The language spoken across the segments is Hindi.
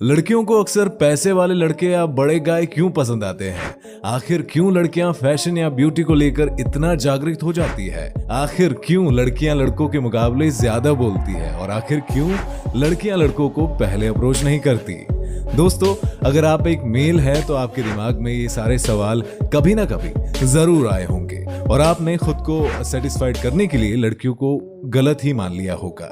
लड़कियों को अक्सर पैसे वाले लड़के या बड़े गाय क्यों पसंद आते हैं? आखिर क्यों लड़कियां फैशन या ब्यूटी को लेकर इतना जागृत हो जाती है? आखिर क्यों लड़कियां लड़कों के मुकाबले ज्यादा बोलती है? और आखिर क्यों लड़कियां लड़कों को पहले अप्रोच नहीं करती? दोस्तों, अगर आप एक मेल है तो आपके दिमाग में ये सारे सवाल कभी ना कभी जरूर आए होंगे और आपने खुद को सेटिस्फाइड करने के लिए लड़कियों को गलत ही मान लिया होगा।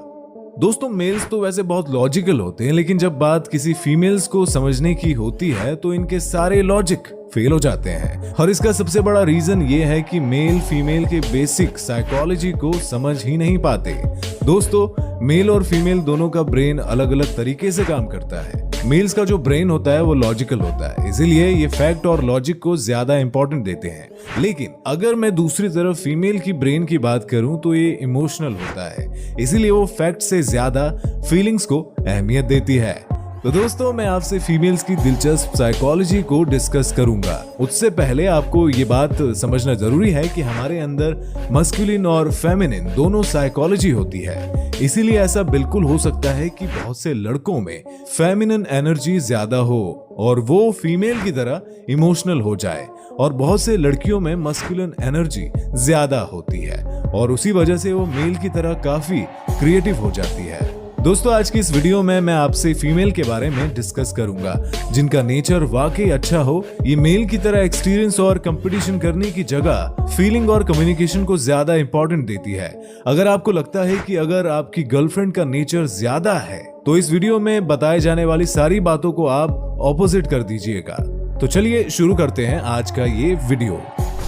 दोस्तों, मेल्स तो वैसे बहुत लॉजिकल होते हैं, लेकिन जब बात किसी फीमेल्स को समझने की होती है तो इनके सारे लॉजिक फेल हो जाते हैं। और इसका सबसे बड़ा रीजन ये है कि मेल फीमेल के बेसिक साइकोलॉजी को समझ ही नहीं पाते। दोस्तों, मेल और फीमेल दोनों का ब्रेन अलग अलग तरीके से काम करता है। मेल्स का जो ब्रेन होता है वो लॉजिकल होता है, इसीलिए ये फैक्ट और लॉजिक को ज्यादा इंपॉर्टेंट देते हैं। लेकिन अगर मैं दूसरी तरफ फीमेल की ब्रेन की बात करूं तो ये इमोशनल होता है, इसीलिए वो फैक्ट से ज्यादा फीलिंग्स को अहमियत देती है। तो दोस्तों, मैं आपसे फीमेल्स की दिलचस्प साइकोलॉजी को डिस्कस करूंगा। उससे पहले आपको ये बात समझना जरूरी है कि हमारे अंदर मस्कुलिन और फेमिनिन दोनों साइकोलॉजी होती है। इसीलिए ऐसा बिल्कुल हो सकता है कि बहुत से लड़कों में फेमिनिन एनर्जी ज्यादा हो और वो फीमेल की तरह इमोशनल हो जाए, और बहुत से लड़कियों में मस्कुलिन एनर्जी ज्यादा होती है और उसी वजह से वो मेल की तरह काफी क्रिएटिव हो जाती है। दोस्तों, आज की इस वीडियो में मैं आपसे फीमेल के बारे में डिस्कस करूंगा जिनका नेचर वाकई अच्छा हो। ये मेल की तरह एक्सपीरियंस और कंपटीशन करने की जगह फीलिंग और कम्युनिकेशन को ज्यादा इंपॉर्टेंट देती है। अगर आपको लगता है कि अगर आपकी गर्लफ्रेंड का नेचर ज्यादा है तो इस वीडियो में बताए जाने वाली सारी बातों को आप ऑपोजिट कर दीजिएगा। तो चलिए शुरू करते हैं आज का ये वीडियो।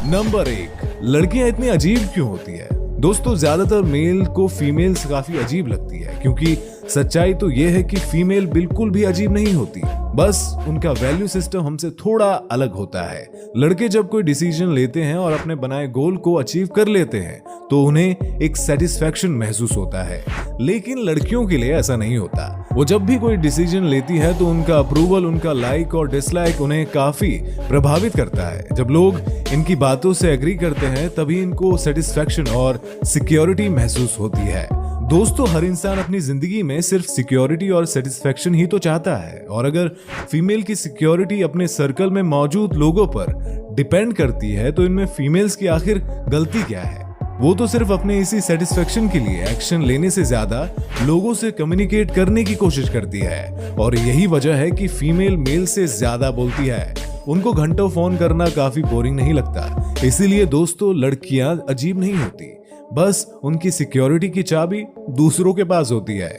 नंबर 1, लड़कियां इतनी अजीब क्यों होती है? दोस्तों, ज्यादातर मेल को फीमेल्स काफी अजीब लगती है, क्योंकि सच्चाई तो यह है कि फीमेल बिल्कुल भी अजीब नहीं होती, बस उनका वैल्यू सिस्टम हमसे थोड़ा अलग होता है। लड़के जब कोई डिसीजन लेते हैं और अपने बनाए गोल को अचीव कर लेते हैं तो उन्हें एक सेटिस्फैक्शन महसूस होता है, लेकिन लड़कियों के लिए ऐसा नहीं होता। वो जब भी कोई डिसीजन लेती है तो उनका अप्रूवल, उनका लाइक और डिसलाइक उन्हें काफी प्रभावित करता है। जब लोग इनकी बातों से एग्री करते हैं तभी इनको सेटिस्फैक्शन और सिक्योरिटी महसूस होती है। दोस्तों, हर इंसान अपनी जिंदगी में सिर्फ सिक्योरिटी और सेटिस्फैक्शन ही तो चाहता है, और अगर फीमेल की सिक्योरिटी अपने सर्कल में मौजूद लोगों पर डिपेंड करती है तो इनमें फीमेल्स की आखिर गलती क्या है? वो तो सिर्फ अपने इसी सेटिस्फैक्शन के लिए एक्शन लेने से ज्यादा लोगों से कम्युनिकेट करने की कोशिश करती है, और यही वजह है कि फीमेल मेल से ज्यादा बोलती है। उनको घंटों फोन करना काफी बोरिंग नहीं लगता। इसीलिए दोस्तों, लड़कियां अजीब नहीं होती, बस उनकी सिक्योरिटी की चाबी दूसरों के पास होती है।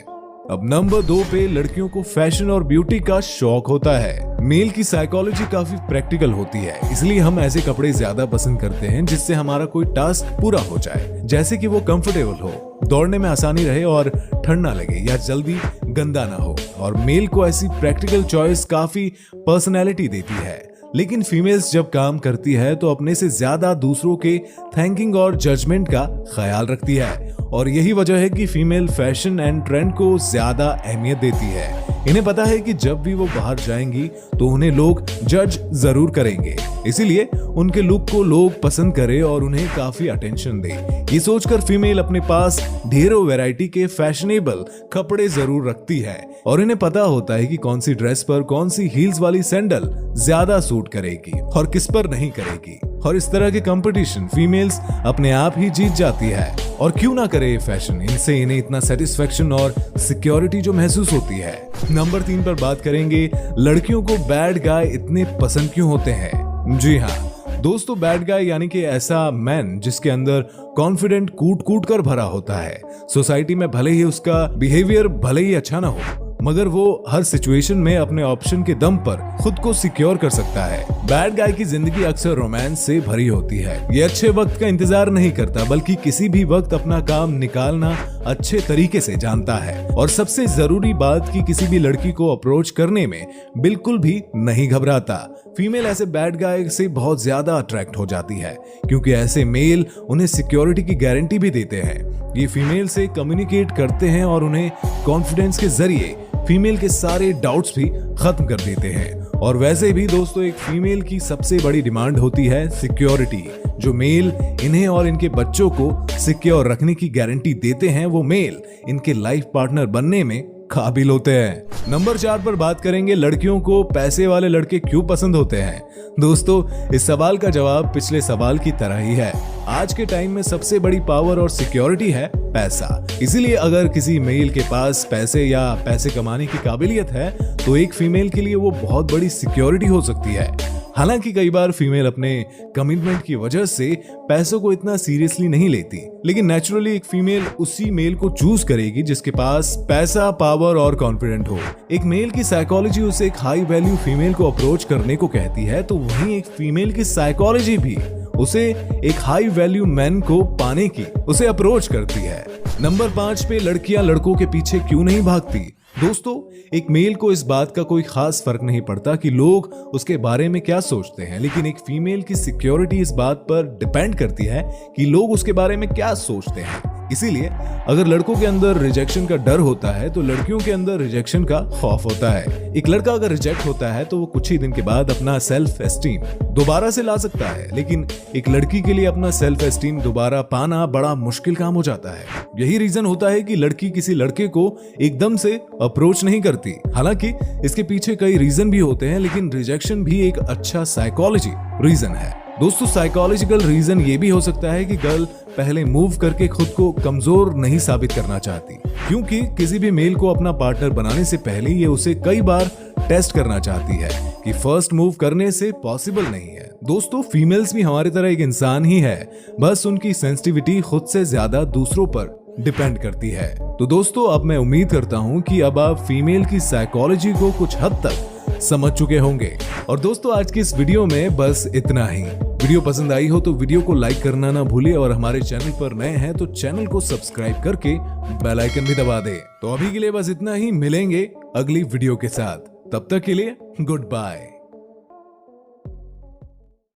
अब नंबर 2 पे, लड़कियों को फैशन और ब्यूटी का शौक होता है। मेल की साइकोलॉजी काफी प्रैक्टिकल होती है, इसलिए हम ऐसे कपड़े ज्यादा पसंद करते हैं जिससे हमारा कोई टास्क पूरा हो जाए, जैसे कि वो कंफर्टेबल हो, दौड़ने में आसानी रहे और ठंड ना लगे या जल्दी गंदा ना हो। और मेल को ऐसी प्रैक्टिकल चॉइस काफी पर्सनैलिटी देती है, लेकिन फीमेल्स जब काम करती है तो अपने से ज्यादा दूसरों के थैंकिंग और जजमेंट का ख्याल रखती है, और यही वजह है कि फीमेल फैशन एंड ट्रेंड को ज्यादा अहमियत देती है। इन्हें पता है कि जब भी वो बाहर जाएंगी तो उन्हें लोग जज जरूर करेंगे, इसीलिए उनके लुक को लोग पसंद करें और उन्हें काफी अटेंशन दे। ये सोचकर फीमेल अपने पास ढेरों वैरायटी के फैशनेबल कपड़े जरूर रखती है, और इन्हें पता होता है कि कौन सी ड्रेस पर कौन सी हील्स वाली सैंडल ज्यादा सूट करेगी और किस पर नहीं करेगी। और इस तरह के कंपटीशन फीमेल्स अपने आप ही जीत जाती है। और क्यों ना करे ये फैशन, इनसे इन्हें इतना सेटिस्फैक्शन और सिक्योरिटी जो महसूस होती है। नंबर 3 पर बात करेंगे, लड़कियों को बैड गाय इतने पसंद क्यों होते हैं? जी हाँ दोस्तों, बैड गाय यानी कि ऐसा मैन जिसके अंदर कॉन्फिडेंट कूट कर भरा होता है। सोसाइटी में भले ही उसका बिहेवियर भले ही अच्छा ना हो, मगर वो हर सिचुएशन में अपने ऑप्शन के दम पर खुद को सिक्योर कर सकता है। बैड गाय की जिंदगी अक्सर रोमांस से भरी होती है। ये अच्छे वक्त का इंतजार नहीं करता, बल्कि किसी भी वक्त अपना काम निकालना अच्छे तरीके से जानता है। और सबसे जरूरी बात कि किसी भी लड़की को अप्रोच करने में बिल्कुल भी नहीं घबराता। फीमेल ऐसे बैड गाय से बहुत ज्यादा अट्रैक्ट हो जाती है, क्योंकि ऐसे मेल उन्हें सिक्योरिटी की गारंटी भी देते हैं। ये फीमेल से कम्युनिकेट करते हैं और उन्हें कॉन्फिडेंस के जरिए फीमेल के सारे डाउट्स भी खत्म कर देते हैं। और वैसे भी दोस्तों, एक फीमेल की सबसे बड़ी डिमांड होती है सिक्योरिटी। जो मेल इन्हें और इनके बच्चों को सिक्योर रखने की गारंटी देते हैं, वो मेल इनके लाइफ पार्टनर बनने में काबिल होते हैं। नंबर 4 पर बात करेंगे लड़कियों को पैसे वाले लड़के क्यों पसंद होते हैं। दोस्तों, इस सवाल का जवाब पिछले सवाल की तरह ही है। आज के टाइम में सबसे बड़ी पावर और सिक्योरिटी है पैसा। इसीलिए अगर किसी मेल के पास पैसे या पैसे कमाने की काबिलियत है तो एक फीमेल के लिए वो बहुत बड़ी सिक्योरिटी हो सकती है। हालांकि कई बार फीमेल अपने कमिटमेंट की वजह से पैसों को इतना सीरियसली नहीं लेती, लेकिन नेचुरली एक फीमेल उसी मेल को चूज करेगी जिसके पास पैसा, पावर और कॉन्फिडेंट हो। एक मेल की साइकोलॉजी उसे एक हाई वैल्यू फीमेल को अप्रोच करने को कहती है, तो वहीं एक फीमेल की साइकोलॉजी भी उसे एक हाई वैल्यू मैन को पाने की उसे अप्रोच करती है। नंबर 5 पे लड़कियां लड़कों के पीछे क्यों नहीं भागती। दोस्तों, एक मेल को इस बात का कोई खास फर्क नहीं पड़ता कि लोग उसके बारे में क्या सोचते हैं, लेकिन एक फीमेल की सिक्योरिटी इस बात पर डिपेंड करती है कि लोग उसके बारे में क्या सोचते हैं। इसीलिए अगर लड़कों के अंदर रिजेक्शन का डर होता है तो लड़कियों के अंदर रिजेक्शन का खौफ होता है। एक लड़का अगर रिजेक्ट होता है तो वो कुछ ही दिन के बाद अपना सेल्फ एस्टीम दोबारा से ला सकता है, लेकिन एक लड़की के लिए अपना सेल्फ एस्टीम दोबारा पाना बड़ा मुश्किल काम हो जाता है। यही रीजन होता है कि लड़की किसी लड़के को एकदम से अप्रोच नहीं करती। हालांकि इसके पीछे कई रीजन भी होते हैं, लेकिन रिजेक्शन भी एक अच्छा साइकोलॉजी रीजन है। दोस्तों, साइकोलॉजिकल रीजन ये भी हो सकता है कि गर्ल पहले मूव करके खुद को कमजोर नहीं साबित करना चाहती, क्योंकि किसी भी मेल को अपना पार्टनर बनाने से पहले ये उसे कई बार टेस्ट करना चाहती है कि फर्स्ट मूव करने से पॉसिबल नहीं है। दोस्तों, फीमेल्स भी हमारी तरह एक इंसान ही है, बस उनकी सेंसिटिविटी खुद से ज्यादा दूसरों पर डिपेंड करती है। तो दोस्तों, अब मैं उम्मीद करता हूँ कि अब आप फीमेल की साइकोलॉजी को कुछ हद तक समझ चुके होंगे। और दोस्तों, आज की इस वीडियो में बस इतना ही। वीडियो पसंद आई हो तो वीडियो को लाइक करना ना भूलिए, और हमारे चैनल पर नए हैं तो चैनल को सब्सक्राइब करके बेल आइकन भी दबा दे। तो अभी के लिए बस इतना ही, मिलेंगे अगली वीडियो के साथ। तब तक के लिए गुड बाय।